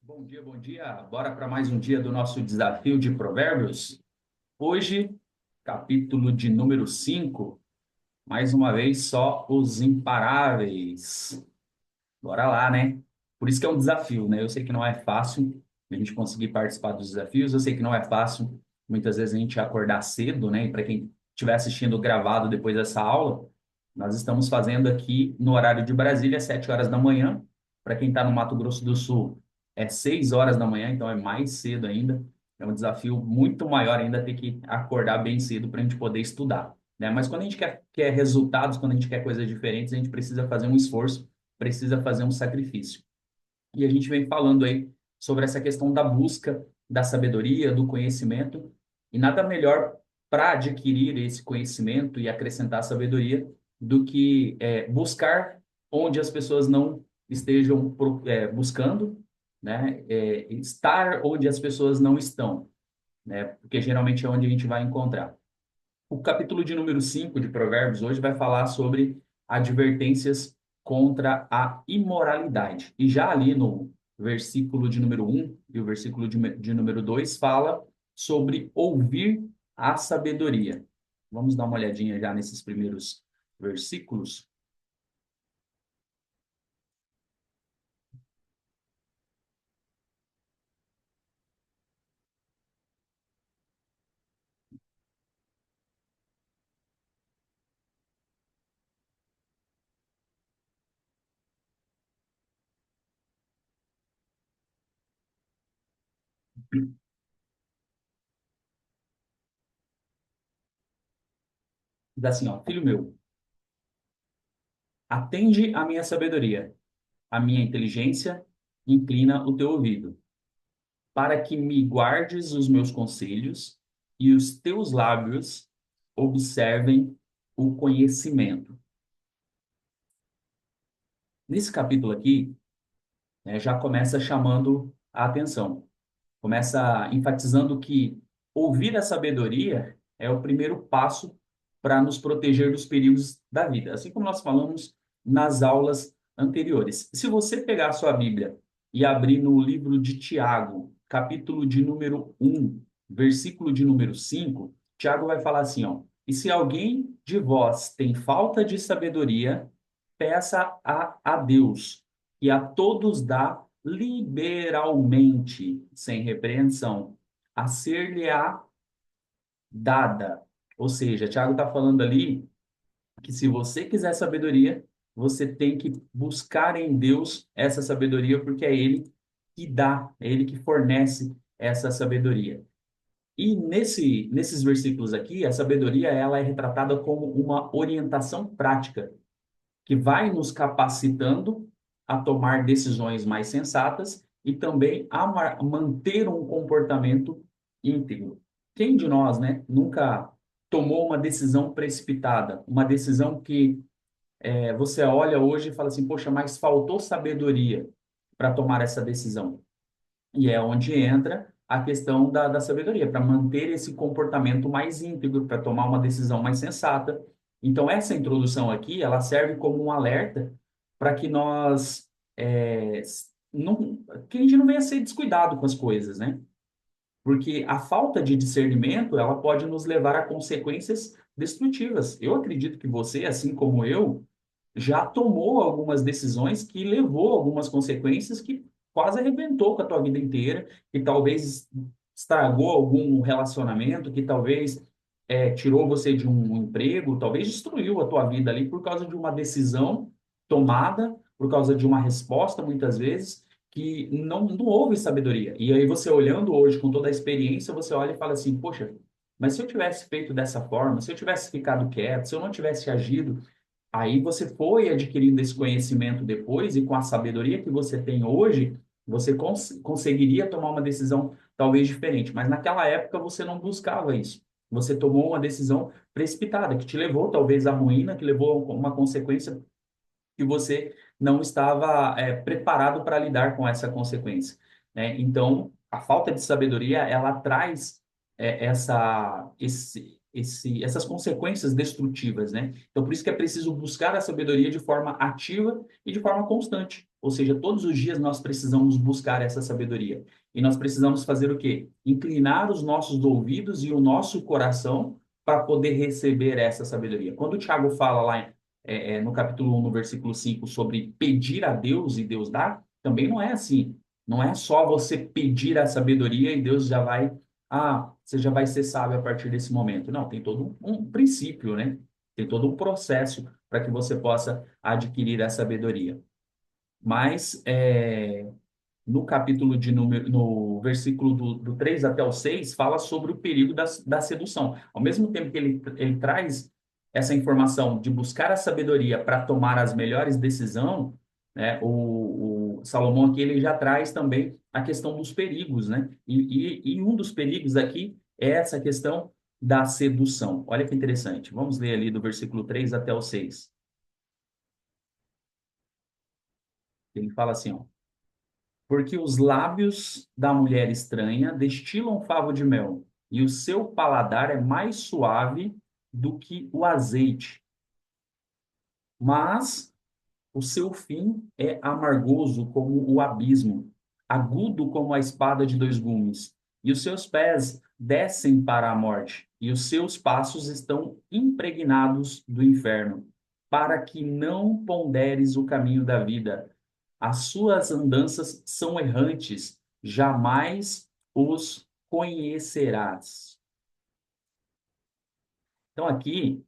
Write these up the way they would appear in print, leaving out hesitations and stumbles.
Bom dia, bom dia. Bora para mais um dia do nosso desafio de Provérbios. Hoje, capítulo de número 5. Mais uma vez, só os imparáveis. Bora lá, né? Por isso que é um desafio, né? Eu sei que não é fácil a gente conseguir participar dos desafios, eu sei que não é fácil muitas vezes a gente acordar cedo, né? E para quem estiver assistindo gravado depois dessa aula, nós estamos fazendo aqui no horário de Brasília, 7 horas da manhã. Para quem está no Mato Grosso do Sul, é 6 horas da manhã, então é mais cedo ainda. É um desafio muito maior ainda ter que acordar bem cedo para a gente poder estudar, né? Mas quando a gente quer resultados, quando a gente quer coisas diferentes, a gente precisa fazer um esforço, precisa fazer um sacrifício. E a gente vem falando aí sobre essa questão da busca da sabedoria, do conhecimento, e nada melhor para adquirir esse conhecimento e acrescentar sabedoria do que buscar onde as pessoas não estejam buscando, né? Estar onde as pessoas não estão, né? Porque geralmente é onde a gente vai encontrar. O capítulo de número 5 de Provérbios hoje vai falar sobre advertências contra a imoralidade. E já ali no versículo de número um e o versículo de número 2 fala sobre ouvir a sabedoria. Vamos dar uma olhadinha já nesses primeiros versículos. Diz assim, ó, filho meu, atende à minha sabedoria, à minha inteligência, inclina o teu ouvido, para que me guardes os meus conselhos e os teus lábios observem o conhecimento. Nesse capítulo aqui, né, já começa chamando a atenção, começa enfatizando que ouvir a sabedoria é o primeiro passo para nos proteger dos perigos da vida, assim como nós falamos nas aulas anteriores. Se você pegar a sua Bíblia e abrir no livro de Tiago, capítulo de número 1, versículo de número 5, Tiago vai falar assim, ó: "E se alguém de vós tem falta de sabedoria, peça a Deus, e a todos dá liberalmente, sem repreensão, a ser-lhe-á dada." Ou seja, Tiago está falando ali que se você quiser sabedoria, você tem que buscar em Deus essa sabedoria, porque é Ele que dá, é Ele que fornece essa sabedoria. E nesses versículos aqui, a sabedoria ela é retratada como uma orientação prática que vai nos capacitando a tomar decisões mais sensatas e também a manter um comportamento íntegro. Quem de nós, né, nunca tomou uma decisão precipitada, uma decisão que você olha hoje e fala assim, poxa, mas faltou sabedoria para tomar essa decisão. E é onde entra a questão da sabedoria, para manter esse comportamento mais íntegro, para tomar uma decisão mais sensata. Então, essa introdução aqui, ela serve como um alerta para que nós, não, que a gente não venha a ser descuidado com as coisas, né? Porque a falta de discernimento, ela pode nos levar a consequências destrutivas. Eu acredito que você, assim como eu, já tomou algumas decisões que levou a algumas consequências que quase arrebentou com a tua vida inteira, que talvez estragou algum relacionamento, que talvez tirou você de um emprego, talvez destruiu a tua vida ali por causa de uma decisão tomada, por causa de uma resposta, muitas vezes, que não houve sabedoria. E aí você olhando hoje com toda a experiência, você olha e fala assim, poxa, mas se eu tivesse feito dessa forma, se eu tivesse ficado quieto, se eu não tivesse agido, aí você foi adquirindo esse conhecimento depois, e com a sabedoria que você tem hoje, você conseguiria tomar uma decisão talvez diferente. Mas naquela época você não buscava isso. Você tomou uma decisão precipitada, que te levou talvez à ruína, que levou a uma consequência que você não estava preparado para lidar com essa consequência, né? Então, a falta de sabedoria, ela traz essas consequências destrutivas, né? Então, por isso que é preciso buscar a sabedoria de forma ativa e de forma constante. Ou seja, todos os dias nós precisamos buscar essa sabedoria. E nós precisamos fazer o quê? Inclinar os nossos ouvidos e o nosso coração para poder receber essa sabedoria. Quando o Tiago fala lá no capítulo 1, no versículo 5, sobre pedir a Deus e Deus dá, também não é assim. Não é só você pedir a sabedoria e Deus já vai você já vai ser sábio a partir desse momento. Não, tem todo um princípio, né? Tem todo um processo para que você possa adquirir a sabedoria. Mas no capítulo no versículo do 3 até o 6, fala sobre o perigo da sedução. Ao mesmo tempo que ele traz essa informação de buscar a sabedoria para tomar as melhores decisões, né, o Salomão aqui ele já traz também a questão dos perigos, né? E um dos perigos aqui é essa questão da sedução. Olha que interessante. Vamos ler ali do versículo 3 até o 6. Ele fala assim, ó. Porque os lábios da mulher estranha destilam favo de mel, e o seu paladar é mais suave do que o azeite. Mas o seu fim é amargoso como o abismo, agudo como a espada de dois gumes. E os seus pés descem para a morte, e os seus passos estão impregnados do inferno, para que não ponderes o caminho da vida. As suas andanças são errantes, jamais os conhecerás. Então, aqui,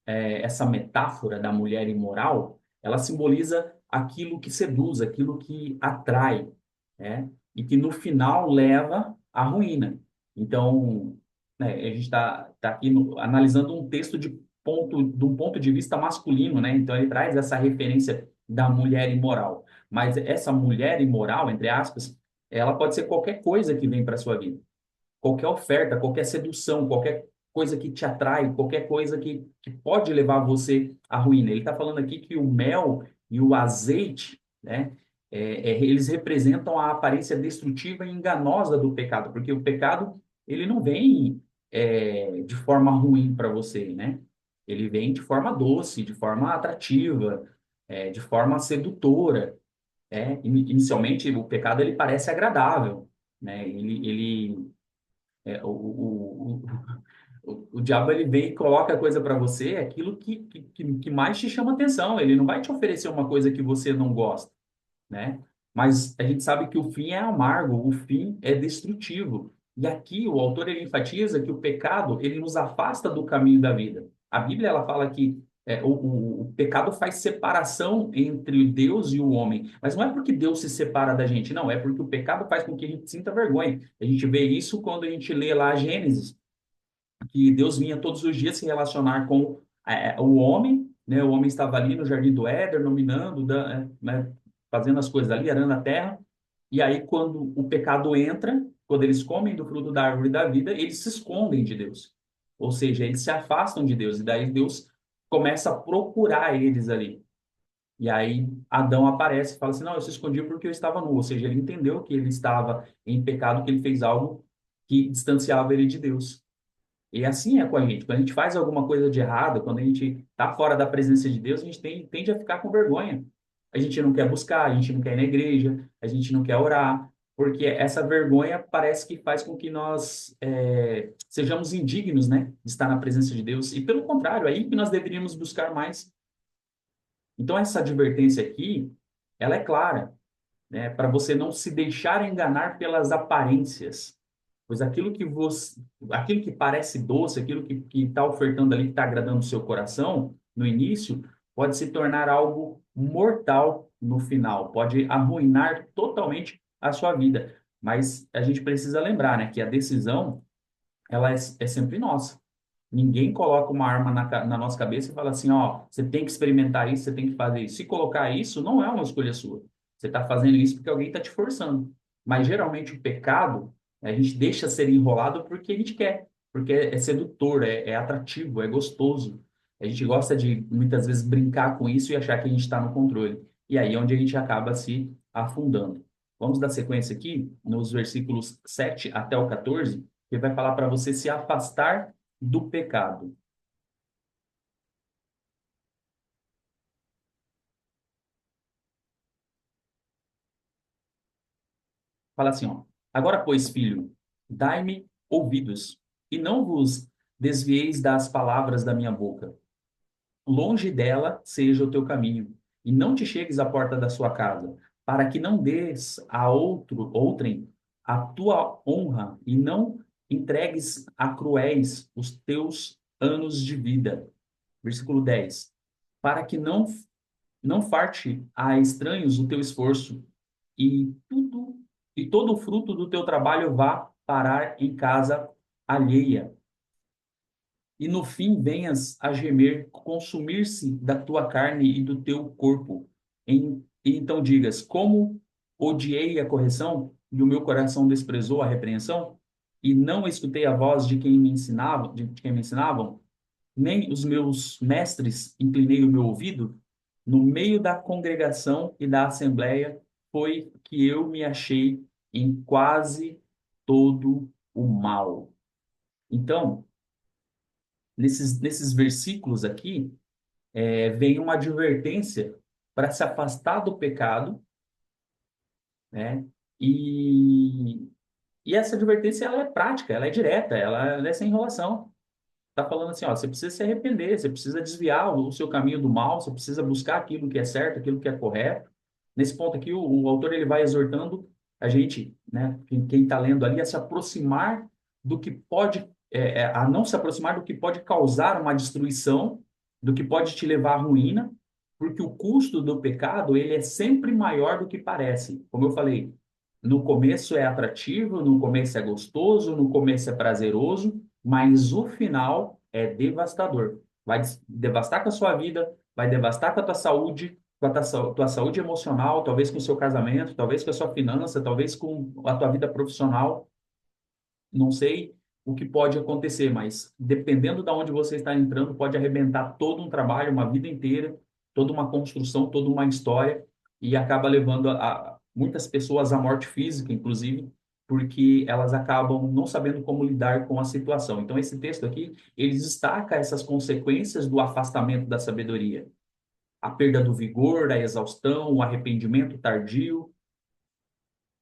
essa metáfora da mulher imoral, ela simboliza aquilo que seduz, aquilo que atrai, né? E que no final leva à ruína. Então, né, a gente tá aqui analisando um texto de um ponto de vista masculino, né? Então ele traz essa referência da mulher imoral. Mas essa mulher imoral, entre aspas, ela pode ser qualquer coisa que vem para sua vida, qualquer oferta, qualquer sedução, qualquer coisa que te atrai, qualquer coisa que pode levar você à ruína. Ele está falando aqui que o mel e o azeite, né, eles representam a aparência destrutiva e enganosa do pecado, porque o pecado ele não vem de forma ruim para você, né? Ele vem de forma doce, de forma atrativa, de forma sedutora. Inicialmente, o pecado ele parece agradável, né? O diabo ele vem e coloca coisa para você, aquilo que mais te chama atenção. Ele não vai te oferecer uma coisa que você não gosta, né? Mas a gente sabe que o fim é amargo, o fim é destrutivo. E aqui o autor ele enfatiza que o pecado ele nos afasta do caminho da vida. A Bíblia ela fala que o pecado faz separação entre Deus e o homem. Mas não é porque Deus se separa da gente, não. É porque o pecado faz com que a gente sinta vergonha. A gente vê isso quando a gente lê lá Gênesis, que Deus vinha todos os dias se relacionar com o homem, né? O homem estava ali no Jardim do Éden, dominando, né? Fazendo as coisas ali, arando a terra. E aí, quando o pecado entra, quando eles comem do fruto da árvore da vida, eles se escondem de Deus. Ou seja, eles se afastam de Deus. E daí Deus começa a procurar eles ali. E aí Adão aparece e fala assim, não, eu se escondi porque eu estava nu. Ou seja, ele entendeu que ele estava em pecado, que ele fez algo que distanciava ele de Deus. E assim é com a gente. Quando a gente faz alguma coisa de errado, quando a gente está fora da presença de Deus, a gente tende a ficar com vergonha. A gente não quer buscar, a gente não quer ir na igreja, a gente não quer orar, porque essa vergonha parece que faz com que nós sejamos indignos, né, de estar na presença de Deus. E pelo contrário, é aí que nós deveríamos buscar mais. Então essa advertência aqui, ela é clara, né, para você não se deixar enganar pelas aparências. Pois aquilo que parece doce, aquilo que está ofertando ali, que está agradando o seu coração no início, pode se tornar algo mortal no final, pode arruinar totalmente a sua vida. Mas a gente precisa lembrar, né, que a decisão, ela é sempre nossa. Ninguém coloca uma arma na nossa cabeça e fala assim, ó, você tem que experimentar isso, você tem que fazer isso. Se colocar isso, não é uma escolha sua. Você está fazendo isso porque alguém está te forçando. Mas geralmente o pecado, a gente deixa ser enrolado porque a gente quer, porque é sedutor, é atrativo, é gostoso. A gente gosta de muitas vezes brincar com isso e achar que a gente está no controle. E aí é onde a gente acaba se afundando. Vamos dar sequência aqui nos versículos 7 até o 14, que vai falar para você se afastar do pecado. Fala assim, ó. Agora, pois, filho, dai-me ouvidos, e não vos desvieis das palavras da minha boca. Longe dela seja o teu caminho, e não te chegues à porta da sua casa, para que não des a outrem a tua honra, e não entregues a cruéis os teus anos de vida. Versículo 10. Para que não farte a estranhos o teu esforço, e tudo e todo o fruto do teu trabalho vá parar em casa alheia, e no fim venhas a gemer, consumir-se da tua carne e do teu corpo. E então digas: como odiei a correção, e o meu coração desprezou a repreensão, e não escutei a voz de quem me ensinava, de quem me ensinavam, nem os meus mestres inclinei o meu ouvido. No meio da congregação e da assembleia foi que eu me achei em quase todo o mal. Então, nesses versículos aqui, vem uma advertência para se afastar do pecado, né? E, e essa advertência ela é prática, ela é direta, ela é sem enrolação. Tá falando assim, ó, você precisa se arrepender, você precisa desviar o seu caminho do mal, você precisa buscar aquilo que é certo, aquilo que é correto. Nesse ponto aqui, o autor ele vai exortando a gente, né, quem está lendo ali, a se aproximar do que pode, a não se aproximar do que pode causar uma destruição, do que pode te levar à ruína, porque o custo do pecado ele é sempre maior do que parece. Como eu falei, no começo é atrativo, no começo é gostoso, no começo é prazeroso, mas o final é devastador. Vai devastar com a sua vida, vai devastar com a tua saúde, com a tua saúde emocional, talvez com o seu casamento, talvez com a sua finança, talvez com a tua vida profissional. Não sei o que pode acontecer, mas dependendo de onde você está entrando, pode arrebentar todo um trabalho, uma vida inteira, toda uma construção, toda uma história, e acaba levando muitas pessoas à morte física, inclusive, porque elas acabam não sabendo como lidar com a situação. Então, esse texto aqui, ele destaca essas consequências do afastamento da sabedoria. A perda do vigor, a exaustão, o arrependimento tardio,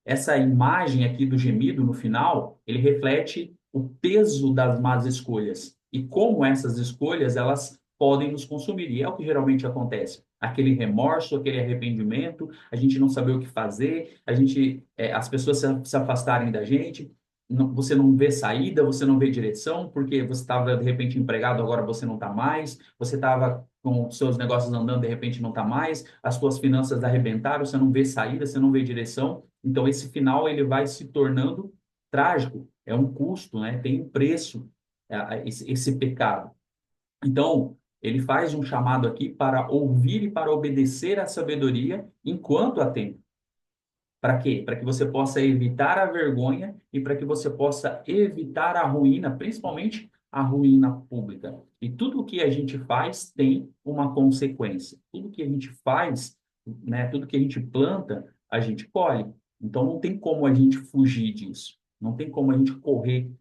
essa imagem aqui do gemido no final, ele reflete o peso das más escolhas e como essas escolhas elas podem nos consumir. E é o que geralmente acontece. Aquele remorso, aquele arrependimento, a gente não saber o que fazer, as pessoas se afastarem da gente, você não vê saída, você não vê direção, porque você estava de repente empregado, agora você não está mais, você estava com os seus negócios andando, de repente não está mais, as suas finanças arrebentaram, você não vê saída, você não vê direção. Então, esse final ele vai se tornando trágico, é um custo, né? Tem um preço, esse pecado. Então, ele faz um chamado aqui para ouvir e para obedecer à sabedoria enquanto há tempo. Para quê? Para que você possa evitar a vergonha e para que você possa evitar a ruína, principalmente a ruína pública. E tudo o que a gente faz tem uma consequência. Tudo que a gente faz, né, tudo que a gente planta, a gente colhe. Então não tem como a gente fugir disso. Não tem como a gente correr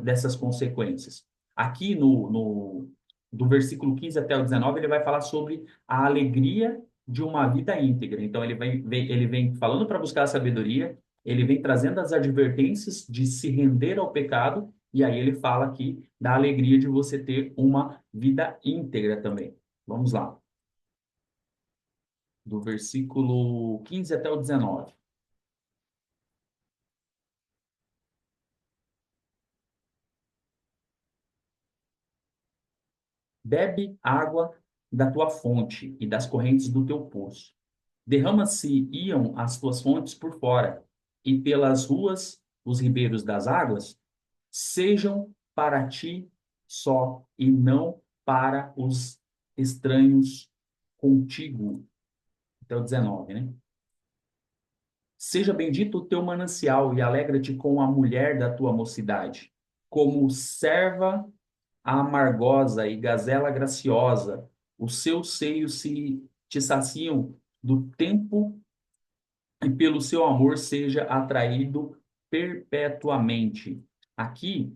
dessas consequências. Aqui do versículo 15 até o 19, ele vai falar sobre a alegria de uma vida íntegra. Então, ele vem falando para buscar a sabedoria, ele vem trazendo as advertências de se render ao pecado, e aí ele fala aqui da alegria de você ter uma vida íntegra também. Vamos lá, do versículo 15 até o 19. Bebe água da tua fonte e das correntes do teu poço. Derrama-se-iam as tuas fontes por fora, e pelas ruas os ribeiros das águas sejam para ti só e não para os estranhos contigo. Até o 19, né? Seja bendito o teu manancial e alegra-te com a mulher da tua mocidade, como serva amargosa e gazela graciosa, os seus seios se te saciam do tempo e pelo seu amor seja atraído perpetuamente. Aqui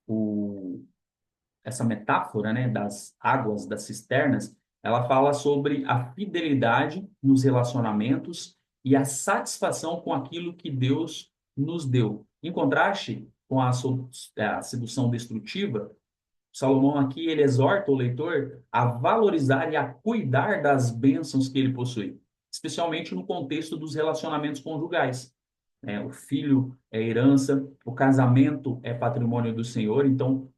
o, essa metáfora, né, das águas, das cisternas, ela fala sobre a fidelidade nos relacionamentos e a satisfação com aquilo que Deus nos deu. Em contraste com a sedução destrutiva, Salomão aqui ele exorta o leitor a valorizar e a cuidar das bênçãos que ele possui, especialmente no contexto dos relacionamentos conjugais. O filho é herança, o casamento é patrimônio do Senhor, então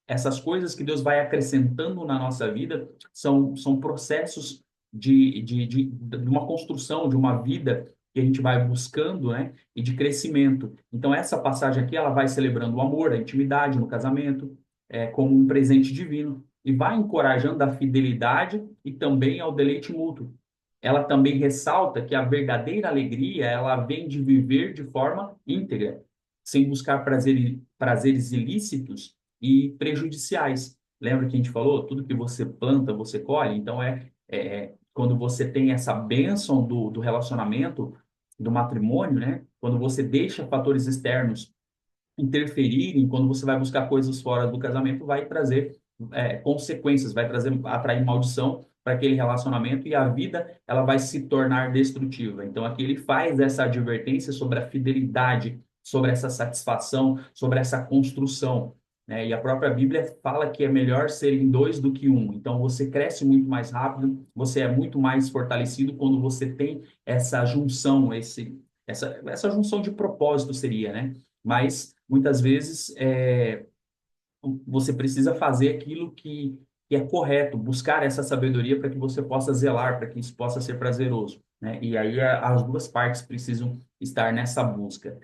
essas coisas que Deus vai acrescentando na nossa vida são processos de uma construção, de uma vida que a gente vai buscando, né? E de crescimento. Então, essa passagem aqui, ela vai celebrando o amor, a intimidade no casamento, como um presente divino, e vai encorajando a fidelidade e também ao deleite mútuo. Ela também ressalta que a verdadeira alegria, ela vem de viver de forma íntegra, sem buscar prazeres ilícitos e prejudiciais. Lembra que a gente falou? Tudo que você planta, você colhe. Então, quando você tem essa bênção do relacionamento, do matrimônio, né? Quando você deixa fatores externos interferirem, quando você vai buscar coisas fora do casamento, vai trazer consequências, vai trazer, atrair maldição para aquele relacionamento e a vida ela vai se tornar destrutiva. Então aqui ele faz essa advertência sobre a fidelidade, sobre essa satisfação, sobre essa construção. Né? E a própria Bíblia fala que é melhor serem dois do que um. Então você cresce muito mais rápido, você é muito mais fortalecido quando você tem essa junção, essa junção de propósito seria, né? Mas muitas vezes você precisa fazer aquilo que é correto, buscar essa sabedoria para que você possa zelar, para que isso possa ser prazeroso, né? E aí as duas partes precisam estar nessa busca.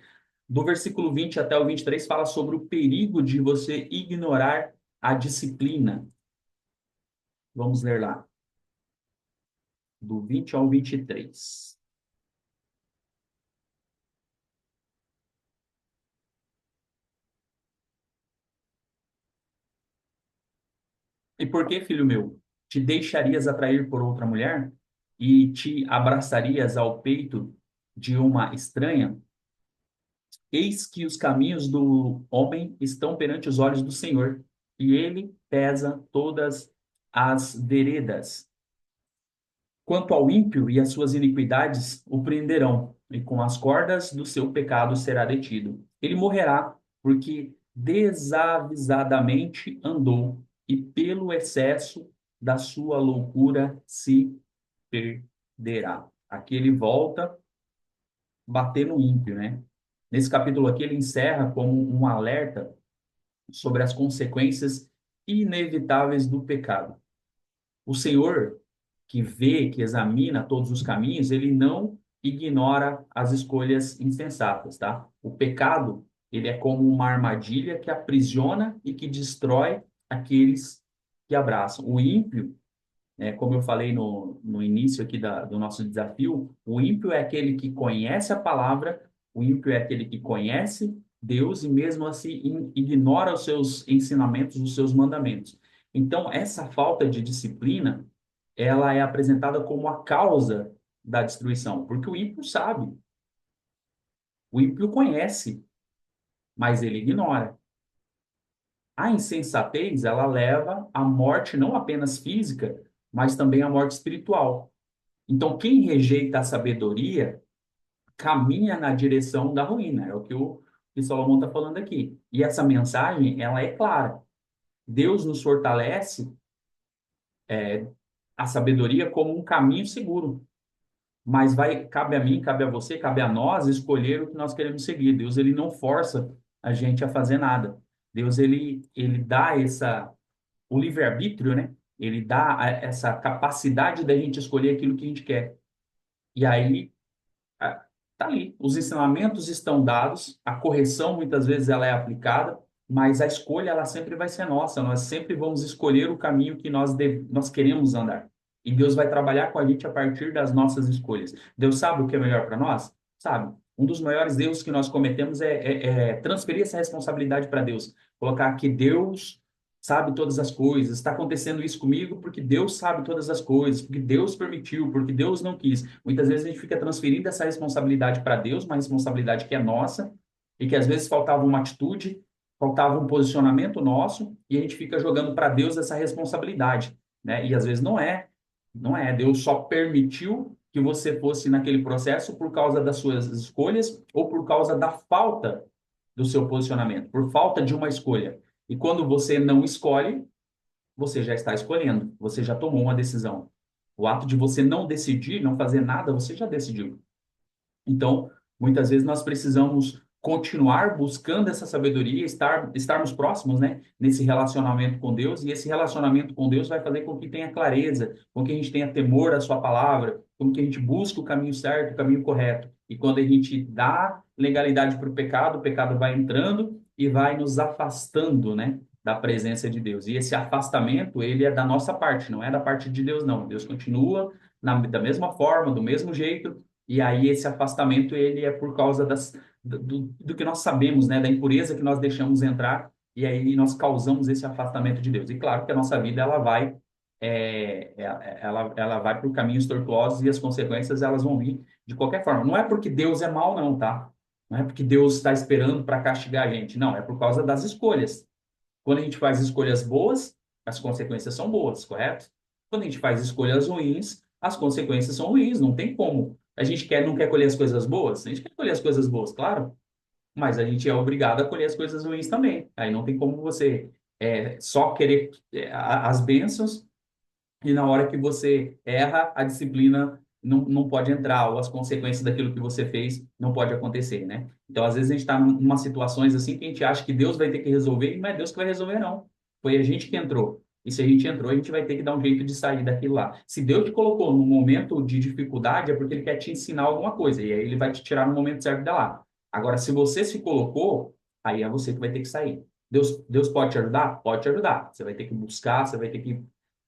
Do versículo 20 até o 23 fala sobre o perigo de você ignorar a disciplina. Vamos ler lá, do 20 ao 23. E por que, filho meu, te deixarias atrair por outra mulher e te abraçarias ao peito de uma estranha? Eis que os caminhos do homem estão perante os olhos do Senhor, e ele pesa todas as veredas. Quanto ao ímpio e as suas iniquidades, o prenderão, e com as cordas do seu pecado será detido. Ele morrerá, porque desavisadamente andou, e pelo excesso da sua loucura se perderá. Aqui ele volta bater no ímpio, né? Nesse capítulo aqui ele encerra como um alerta sobre as consequências inevitáveis do pecado. O Senhor, que vê, que examina todos os caminhos, ele não ignora as escolhas insensatas, tá? O pecado, ele é como uma armadilha que aprisiona e que destrói aqueles que abraçam. O ímpio, como eu falei no início aqui do nosso desafio, o ímpio é aquele que conhece a palavra, o ímpio é aquele que conhece Deus e mesmo assim ignora os seus ensinamentos, os seus mandamentos. Então, essa falta de disciplina, ela é apresentada como a causa da destruição, porque o ímpio sabe, o ímpio conhece, mas ele ignora. A insensatez, ela leva à morte não apenas física, mas também à morte espiritual. Então, quem rejeita a sabedoria caminha na direção da ruína, é o que Salomão está falando aqui. E essa mensagem, ela é clara. Deus nos fortalece a sabedoria como um caminho seguro, mas cabe a mim, cabe a você, cabe a nós escolher o que nós queremos seguir. Deus, ele não força a gente a fazer nada. Deus, ele dá o livre-arbítrio, né? Ele dá essa capacidade da gente escolher aquilo que a gente quer. E aí, tá ali. Os ensinamentos estão dados, a correção muitas vezes ela é aplicada, mas a escolha ela sempre vai ser nossa. Nós sempre vamos escolher o caminho que nós queremos andar. E Deus vai trabalhar com a gente a partir das nossas escolhas. Deus sabe o que é melhor para nós? Sabe. Um dos maiores erros que nós cometemos é transferir essa responsabilidade para Deus. Colocar que Deus sabe todas as coisas. Está acontecendo isso comigo porque Deus sabe todas as coisas, porque Deus permitiu, porque Deus não quis. Muitas vezes a gente fica transferindo essa responsabilidade para Deus, uma responsabilidade que é nossa, e que às vezes faltava uma atitude, faltava um posicionamento nosso e a gente fica jogando para Deus essa responsabilidade, né? E às vezes não é. Deus só permitiu que você fosse naquele processo por causa das suas escolhas ou por causa da falta do seu posicionamento, por falta de uma escolha. E quando você não escolhe, você já está escolhendo, você já tomou uma decisão. O ato de você não decidir, não fazer nada, você já decidiu. Então, muitas vezes nós precisamos continuar buscando essa sabedoria, estarmos próximos, né, nesse relacionamento com Deus, e esse relacionamento com Deus vai fazer com que tenha clareza, com que a gente tenha temor à sua palavra, com que a gente busque o caminho certo, o caminho correto. E quando a gente dá legalidade para o pecado vai entrando e vai nos afastando, né, da presença de Deus. E esse afastamento, ele é da nossa parte, não é da parte de Deus, não. Deus continua da mesma forma, do mesmo jeito, e aí esse afastamento ele é por causa do que nós sabemos, né, da impureza que nós deixamos entrar, e aí nós causamos esse afastamento de Deus. E claro que a nossa vida ela vai por caminhos tortuosos e as consequências elas vão vir de qualquer forma. Não é porque Deus é mau, não, tá? Não é porque Deus está esperando para castigar a gente, não. É por causa das escolhas. Quando a gente faz escolhas boas, as consequências são boas, correto? Quando a gente faz escolhas ruins, as consequências são ruins. Não tem como. A gente não quer colher as coisas boas? A gente quer colher as coisas boas, claro, mas a gente é obrigado a colher as coisas ruins também. Aí não tem como você só querer as bênçãos e na hora que você erra, a disciplina não pode entrar, ou as consequências daquilo que você fez não pode acontecer, né? Então, às vezes, a gente está em umas situações assim que a gente acha que Deus vai ter que resolver, e não é Deus que vai resolver, não. Foi a gente que entrou. E se a gente entrou, a gente vai ter que dar um jeito de sair daquilo lá. Se Deus te colocou num momento de dificuldade, é porque Ele quer te ensinar alguma coisa, e aí Ele vai te tirar no momento certo de lá. Agora, se você se colocou, aí é você que vai ter que sair. Deus pode te ajudar? Pode te ajudar. Você vai ter que buscar, você vai ter que,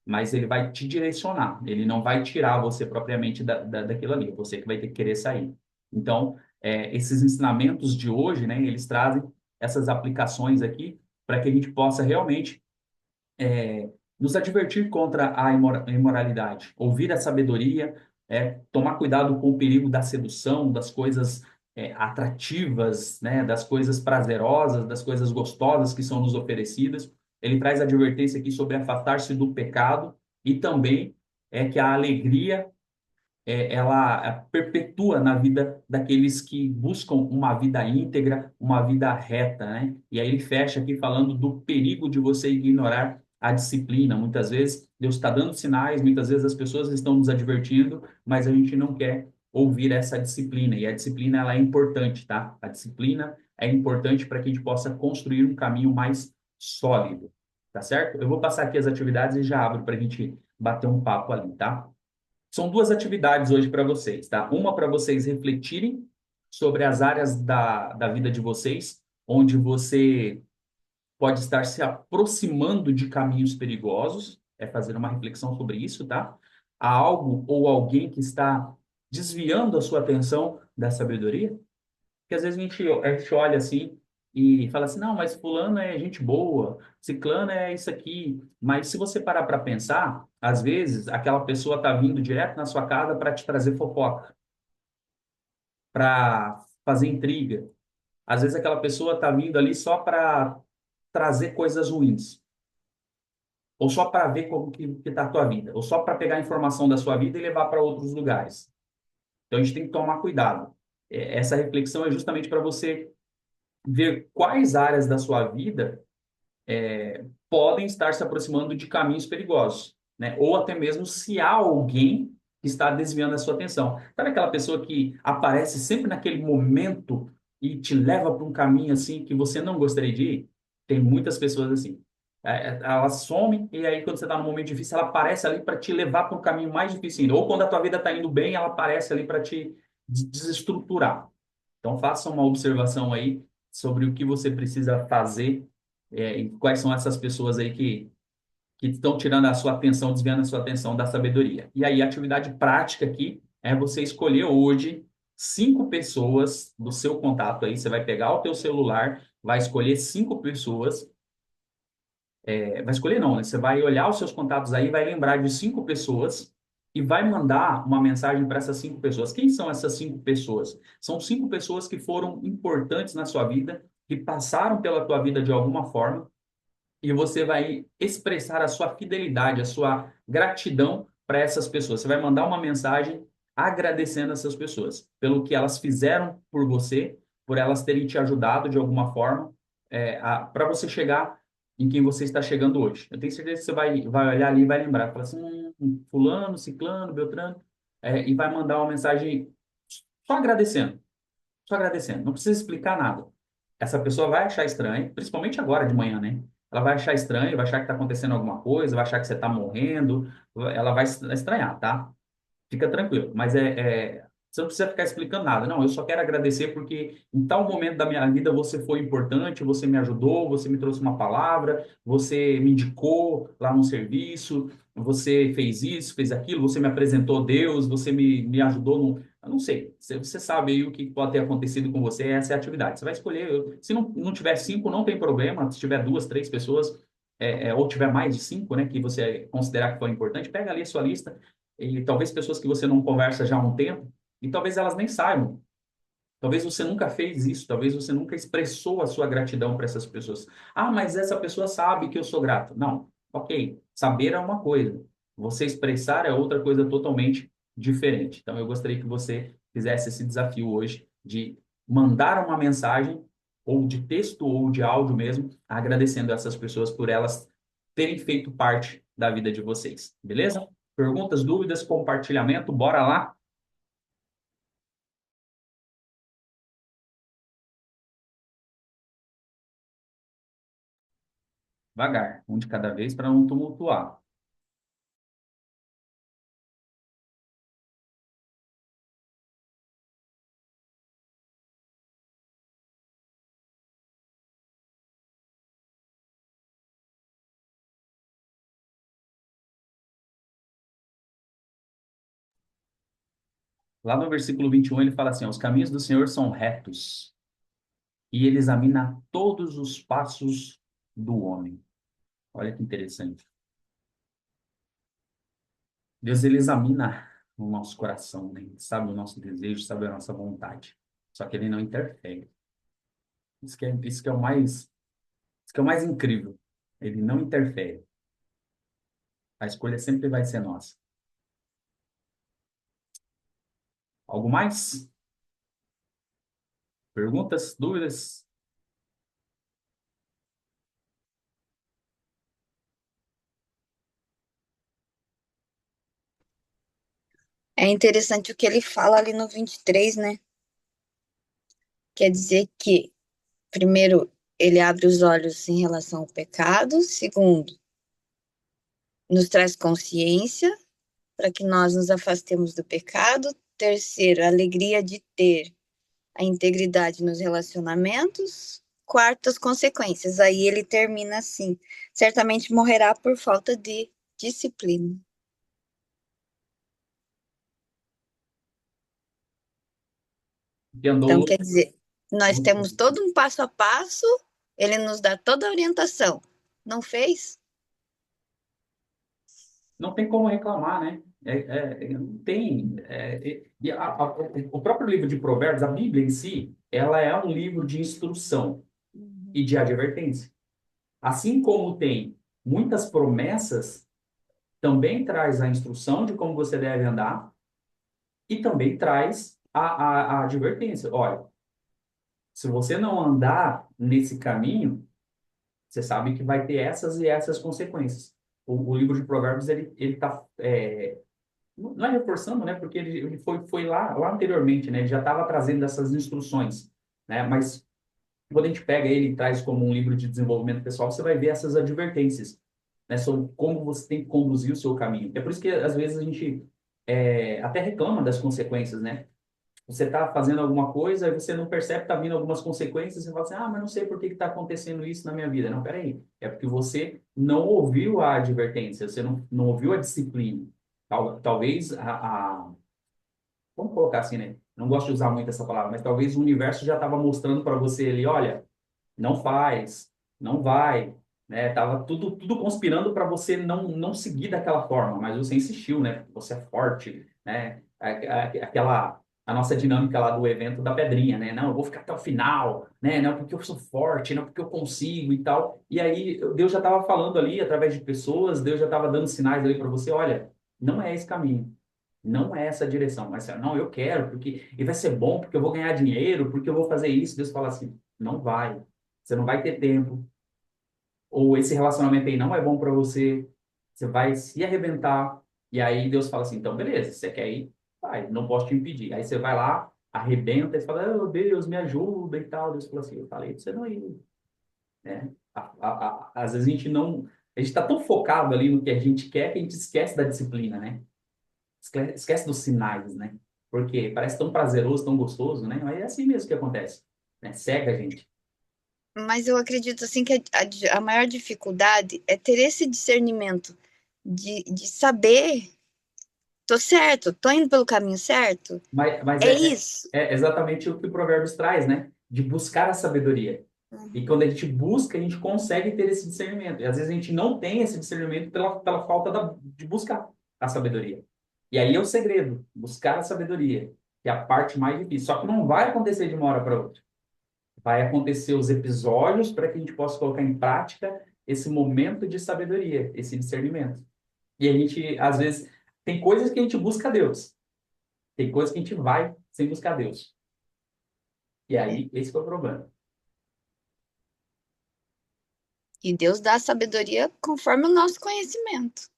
mas ele vai te direcionar, ele não vai tirar você propriamente daquilo ali, você que vai ter que querer sair. Então, esses ensinamentos de hoje, né, eles trazem essas aplicações aqui para que a gente possa realmente nos advertir contra a imoralidade, ouvir a sabedoria, tomar cuidado com o perigo da sedução, das coisas atrativas, né, das coisas prazerosas, das coisas gostosas que são nos oferecidas. Ele traz advertência aqui sobre afastar-se do pecado e também que a alegria ela perpetua na vida daqueles que buscam uma vida íntegra, uma vida reta, né? E aí ele fecha aqui falando do perigo de você ignorar a disciplina. Muitas vezes Deus está dando sinais, muitas vezes as pessoas estão nos advertindo, mas a gente não quer ouvir essa disciplina. E a disciplina ela é importante, tá? A disciplina é importante para que a gente possa construir um caminho mais sólido, tá certo? Eu vou passar aqui as atividades e já abro para a gente bater um papo ali, tá? São duas atividades hoje para vocês, tá? Uma para vocês refletirem sobre as áreas da vida de vocês, onde você pode estar se aproximando de caminhos perigosos, fazer uma reflexão sobre isso, tá? Há algo ou alguém que está desviando a sua atenção da sabedoria? Porque às vezes a gente olha assim e fala assim, não, mas fulano é gente boa, ciclano é isso aqui. Mas se você parar para pensar, às vezes aquela pessoa está vindo direto na sua casa para te trazer fofoca, para fazer intriga. Às vezes aquela pessoa está vindo ali só para trazer coisas ruins, ou só para ver como que está a tua vida, ou só para pegar informação da sua vida e levar para outros lugares. Então a gente tem que tomar cuidado. Essa reflexão é justamente para você ver quais áreas da sua vida podem estar se aproximando de caminhos perigosos, né? Ou até mesmo se há alguém que está desviando a sua atenção. Sabe aquela pessoa que aparece sempre naquele momento e te leva para um caminho assim que você não gostaria de ir? Tem muitas pessoas assim. Ela some e aí quando você está num momento difícil, ela aparece ali para te levar para um caminho mais difícil ainda. Ou quando a tua vida está indo bem, ela aparece ali para te desestruturar. Então, faça uma observação aí sobre o que você precisa fazer e quais são essas pessoas aí que estão tirando a sua atenção, desviando a sua atenção da sabedoria. E aí, a atividade prática aqui é você escolher hoje 5 pessoas do seu contato aí. Você vai pegar o teu celular, vai escolher 5 pessoas. Vai escolher não, né? Você vai olhar os seus contatos aí, vai lembrar de 5 pessoas e vai mandar uma mensagem para essas 5 pessoas. Quem são essas 5 pessoas? São 5 pessoas que foram importantes na sua vida, que passaram pela tua vida de alguma forma e você vai expressar a sua fidelidade, a sua gratidão para essas pessoas. Você vai mandar uma mensagem agradecendo essas pessoas pelo que elas fizeram por você, por elas terem te ajudado de alguma forma, para você chegar em quem você está chegando hoje. Eu tenho certeza que você vai olhar ali e vai lembrar, falar assim, fulano, ciclano, beltrano, e vai mandar uma mensagem só agradecendo. Só agradecendo, não precisa explicar nada. Essa pessoa vai achar estranho, principalmente agora de manhã, né? Ela vai achar estranho, vai achar que está acontecendo alguma coisa, vai achar que você está morrendo, ela vai estranhar, tá? Fica tranquilo. Mas você não precisa ficar explicando nada. Não, eu só quero agradecer porque em tal momento da minha vida você foi importante, você me ajudou, você me trouxe uma palavra, você me indicou lá no serviço, você fez isso, fez aquilo, você me apresentou Deus, você me ajudou no. Eu não sei. Você sabe aí o que pode ter acontecido com você, essa é a atividade. Você vai escolher. Se não tiver cinco, não tem problema. Se tiver duas, três pessoas, ou tiver mais de cinco, né, que você considerar que foram importantes, pega ali a sua lista e talvez pessoas que você não conversa já há um tempo, e talvez elas nem saibam. Talvez você nunca fez isso, talvez você nunca expressou a sua gratidão para essas pessoas. Ah, mas essa pessoa sabe que eu sou grato. Não, ok. Saber é uma coisa, você expressar é outra coisa totalmente diferente. Então, eu gostaria que você fizesse esse desafio hoje de mandar uma mensagem, ou de texto, ou de áudio mesmo, agradecendo essas pessoas por elas terem feito parte da vida de vocês. Beleza? Perguntas, dúvidas, compartilhamento, bora lá? Devagar, um de cada vez para não tumultuar. Lá no versículo 21 ele fala assim: os caminhos do Senhor são retos e ele examina todos os passos do homem. Olha que interessante. Deus, ele examina o nosso coração, né? Ele sabe o nosso desejo, sabe a nossa vontade. Só que ele não interfere. Isso que é o mais, isso que é o mais incrível. Ele não interfere. A escolha sempre vai ser nossa. Algo mais? Perguntas? Dúvidas? É interessante o que ele fala ali no 23, né? Quer dizer que, primeiro, ele abre os olhos em relação ao pecado. Segundo, nos traz consciência para que nós nos afastemos do pecado. Terceiro, a alegria de ter a integridade nos relacionamentos. Quarto, as consequências. Aí ele termina assim: certamente morrerá por falta de disciplina. Que Então, andou quer dizer, nós temos todo um passo a passo, ele nos dá toda a orientação. Não fez? não tem como reclamar, né? Não tem. O próprio livro de Provérbios, a Bíblia em si, ela é um livro de instrução e de advertência. Assim como tem muitas promessas, também traz a instrução de como você deve andar e também traz a advertência. Olha, se você não andar nesse caminho, você sabe que vai ter essas e essas consequências. O livro de Provérbios, ele está não é reforçando, né? Porque ele foi lá anteriormente, né? Ele já estava trazendo essas instruções, né? Mas quando a gente pega ele e traz como um livro de desenvolvimento pessoal, você vai ver essas advertências, né? Sobre como você tem que conduzir o seu caminho. É por isso que às vezes a gente até reclama das consequências, né? Você está fazendo alguma coisa e você não percebe que está vindo algumas consequências, você fala assim, ah, mas não sei por que está acontecendo isso na minha vida. Não, peraí, é porque você não ouviu a advertência, você não ouviu a disciplina. Talvez vamos colocar assim, né? Não gosto de usar muito essa palavra, mas talvez o universo já estava mostrando para você ali, olha, não faz, não vai, né? Tava tudo conspirando para você não seguir daquela forma, mas você insistiu, né? Você é forte, né? Aquela a nossa dinâmica lá do evento da pedrinha, né? Não, eu vou ficar até o final, né? Não, porque eu sou forte, não porque eu consigo e tal. E aí Deus já estava falando ali através de pessoas, Deus já estava dando sinais ali para você, olha, não é esse caminho. Não é essa a direção, mas não, eu quero, porque e vai ser bom, porque eu vou ganhar dinheiro, porque eu vou fazer isso. Deus fala assim, não vai. Você não vai ter tempo, ou esse relacionamento aí não é bom para você, você vai se arrebentar. E aí Deus fala assim, então beleza, você quer ir? Vai, não posso te impedir. Aí você vai lá, arrebenta e fala, oh, Deus, me ajuda e tal. Deus fala assim, eu falei pra você não ir, né? Às vezes a gente não, a gente está tão focado ali no que a gente quer que a gente esquece da disciplina, né? Esquece dos sinais, né? Porque parece tão prazeroso, tão gostoso, né? Mas é assim mesmo que acontece, né? Cega a gente. Mas eu acredito assim que a maior dificuldade é ter esse discernimento de saber, tô certo, tô indo pelo caminho certo. Mas É isso. é exatamente o que o Provérbios traz, né? De buscar a sabedoria. E quando a gente busca, a gente consegue ter esse discernimento. E às vezes a gente não tem esse discernimento pela falta de buscar a sabedoria. E aí é o segredo, buscar a sabedoria, que é a parte mais difícil. Só que não vai acontecer de uma hora para outra. Vai acontecer os episódios para que a gente possa colocar em prática esse momento de sabedoria, esse discernimento. E a gente, às vezes, tem coisas que a gente busca Deus, tem coisas que a gente vai sem buscar Deus. E aí, esse foi o problema. E Deus dá sabedoria conforme o nosso conhecimento.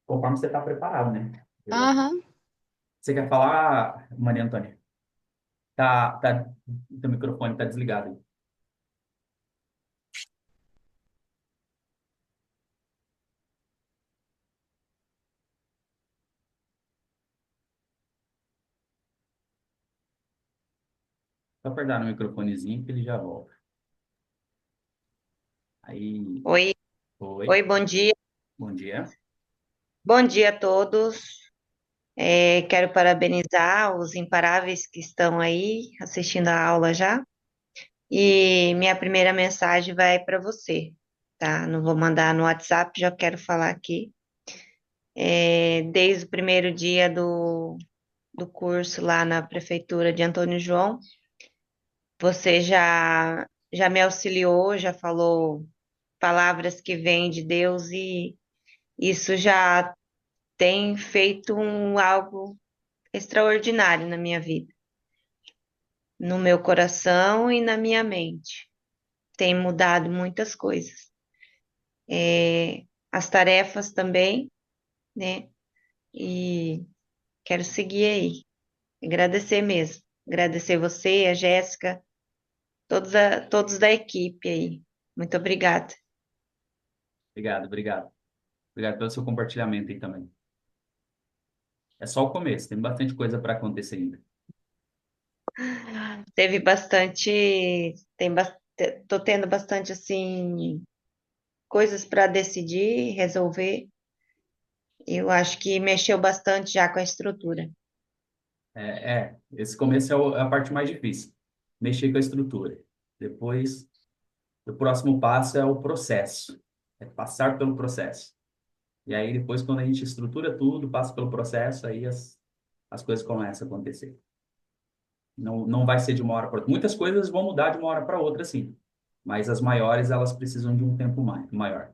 Conforme você está preparado, né? Exato. Aham. Você quer falar, Maria Antônia? Tá, teu microfone tá desligado aí. Só apertar no microfonezinho que ele já volta. Aí, Oi, oi, oi, bom dia. bom dia. Bom dia a todos. Quero parabenizar os imparáveis que estão aí assistindo a aula já. E minha primeira mensagem vai para você, tá? Não vou mandar no WhatsApp, já quero falar aqui. Desde o primeiro dia do curso lá na Prefeitura de Antônio João, você já me auxiliou, já falou palavras que vêm de Deus e isso já tem feito algo extraordinário na minha vida, no meu coração e na minha mente. Tem mudado muitas coisas. As tarefas também, né? E quero seguir aí. Agradecer mesmo. Agradecer você, a Jéssica, todos da equipe aí. Muito obrigada. Obrigado, obrigado. Obrigado pelo seu compartilhamento aí também. É só o começo, tem bastante coisa para acontecer ainda. Teve bastante, tô tendo bastante assim coisas para decidir, resolver. Eu acho que mexeu bastante já com a estrutura. Esse começo é a parte mais difícil. Mexer com a estrutura. Depois, o próximo passo é o processo. É passar pelo processo. E aí, depois, quando a gente estrutura tudo, passa pelo processo, aí as coisas começam a acontecer. Não vai ser de uma hora para outra. Muitas coisas vão mudar de uma hora para outra, sim. Mas as maiores, elas precisam de um tempo maior.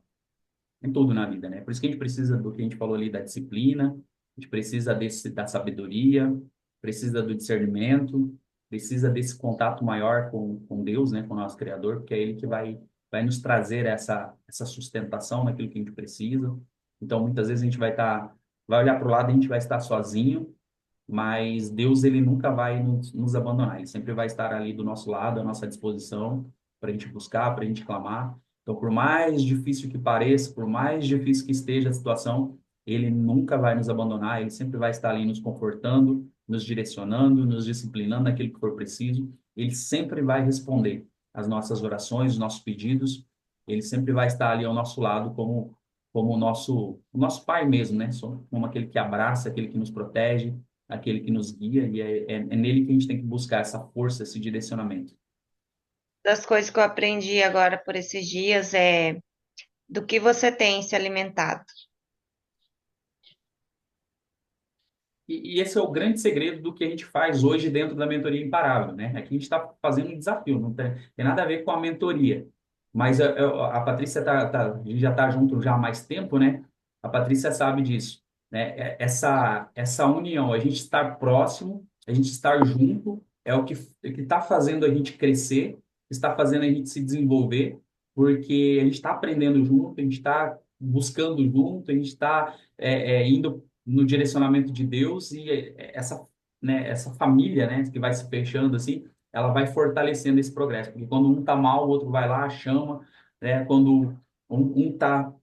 Em tudo na vida, né? Por isso que a gente precisa do que a gente falou ali da disciplina, a gente precisa da sabedoria, precisa do discernimento, precisa desse contato maior com Deus, né? Com o nosso Criador, porque é Ele que vai nos trazer essa sustentação naquilo que a gente precisa. Então, muitas vezes a gente vai olhar para o lado e a gente vai estar sozinho, mas Deus, ele nunca vai nos abandonar, ele sempre vai estar ali do nosso lado, à nossa disposição, para a gente buscar, para a gente clamar. Então, por mais difícil que pareça, por mais difícil que esteja a situação, ele nunca vai nos abandonar, ele sempre vai estar ali nos confortando, nos direcionando, nos disciplinando naquilo que for preciso. Ele sempre vai responder às nossas orações, os nossos pedidos. Ele sempre vai estar ali ao nosso lado como o nosso pai mesmo, né? Como aquele que abraça, aquele que nos protege, aquele que nos guia, e é nele que a gente tem que buscar essa força, esse direcionamento. Das coisas que eu aprendi agora por esses dias é do que você tem se alimentado. e esse é o grande segredo do que a gente faz hoje dentro da mentoria imparável, né? Aqui a gente está fazendo um desafio, não tem nada a ver com a mentoria. Mas a Patrícia a gente já está junto já há mais tempo, né? A Patrícia sabe disso, né? Essa união, a gente estar próximo, a gente estar junto, é o que está fazendo a gente crescer, está fazendo a gente se desenvolver, porque a gente está aprendendo junto, a gente está buscando junto, a gente está indo no direcionamento de Deus e essa, né, essa família, né, que vai se fechando assim, ela vai fortalecendo esse progresso, porque quando um tá mal, o outro vai lá, chama, né, quando um tá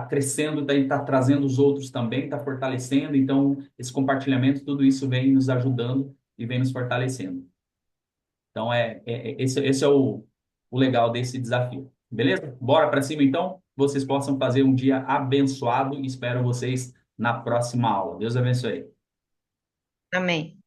crescendo, tá trazendo os outros também, tá fortalecendo, então esse compartilhamento, tudo isso vem nos ajudando e vem nos fortalecendo. Então, esse é o legal desse desafio. Beleza? Bora para cima, então? Vocês possam fazer um dia abençoado e espero vocês na próxima aula. Deus abençoe. Amém.